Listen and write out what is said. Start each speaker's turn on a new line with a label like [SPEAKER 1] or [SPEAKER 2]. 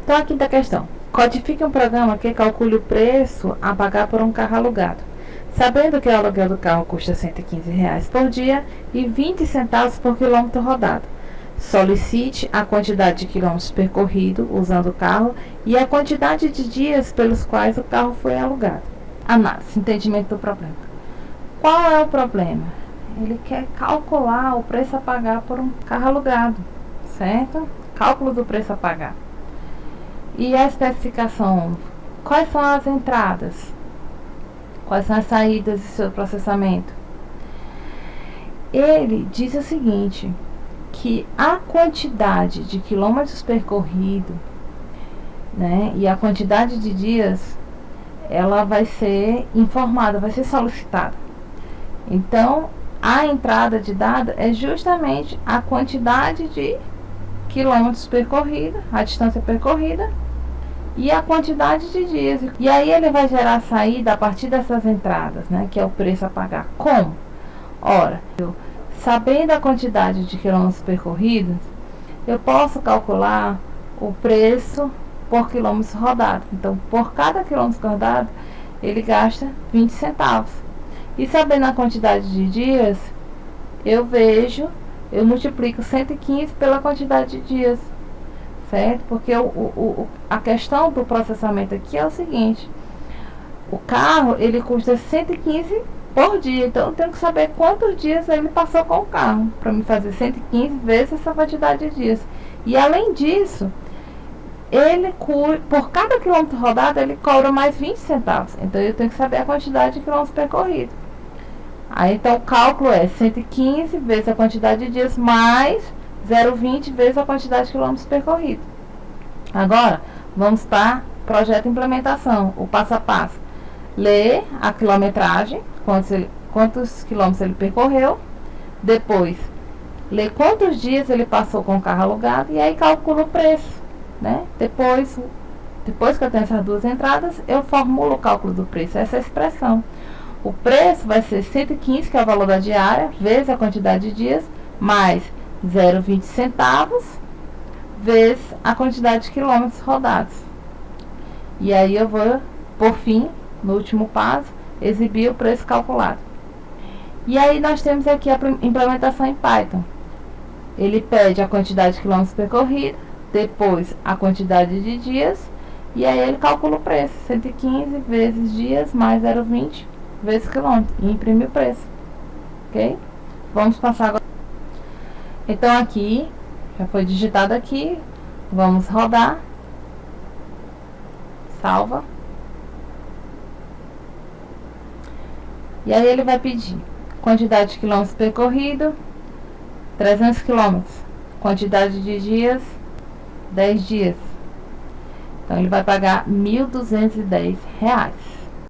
[SPEAKER 1] Então, a quinta questão. Codifique um programa que calcule o preço a pagar por um carro alugado, sabendo que o aluguel do carro custa R$ 115 por dia e 20 centavos por quilômetro rodado. Solicite a quantidade de quilômetros percorridos usando o carro e a quantidade de dias pelos quais o carro foi alugado. Análise, entendimento do problema. Qual é o problema? Ele quer calcular o preço a pagar por um carro alugado, certo? Cálculo do preço a pagar. E a especificação? Quais são as entradas? Quais são as saídas de seu processamento? Ele diz o seguinte, que a quantidade de quilômetros percorridos, né, e a quantidade de dias, ela vai ser informada, vai ser solicitada. Então, a entrada de dado é justamente a quantidade de quilômetros percorridos, a distância percorrida, e a quantidade de dias. E aí ele vai gerar a saída a partir dessas entradas, né, que é o preço a pagar. Como? Ora, sabendo a quantidade de quilômetros percorridos, eu posso calcular o preço por quilômetros rodados. Então, por cada quilômetro rodado, ele gasta 20 centavos. E sabendo a quantidade de dias, eu multiplico 115 pela quantidade de dias, certo? Porque a questão do processamento aqui é o seguinte, o carro, ele custa 115 por dia, então eu tenho que saber quantos dias ele passou com o carro, para me fazer 115 vezes essa quantidade de dias. E além disso, por cada quilômetro rodado, ele cobra mais 20 centavos, então eu tenho que saber a quantidade de quilômetros percorridos. Aí então o cálculo é 115 vezes a quantidade de dias mais 0,20 vezes a quantidade de quilômetros percorridos. Agora, vamos para projeto de implementação, o passo a passo. Ler a quilometragem, quantos quilômetros ele percorreu, depois ler quantos dias ele passou com o carro alugado e aí calcula o preço, né? Depois que eu tenho essas duas entradas, eu formulo o cálculo do preço, essa expressão. O preço vai ser 115, que é o valor da diária, vezes a quantidade de dias, mais 0,20 centavos, vezes a quantidade de quilômetros rodados. E aí eu vou, por fim, no último passo, exibir o preço calculado. E aí nós temos aqui a implementação em Python. Ele pede a quantidade de quilômetros percorridos, depois a quantidade de dias, e aí ele calcula o preço, 115 vezes dias mais 0,20 vezes quilômetro, e imprime o preço. Ok? Vamos passar agora. Então aqui, já foi digitado aqui, vamos rodar, salva. E aí ele vai pedir quantidade de quilômetros percorrido, 300 quilômetros, quantidade de dias, 10 dias. Então ele vai pagar R$ 1.210.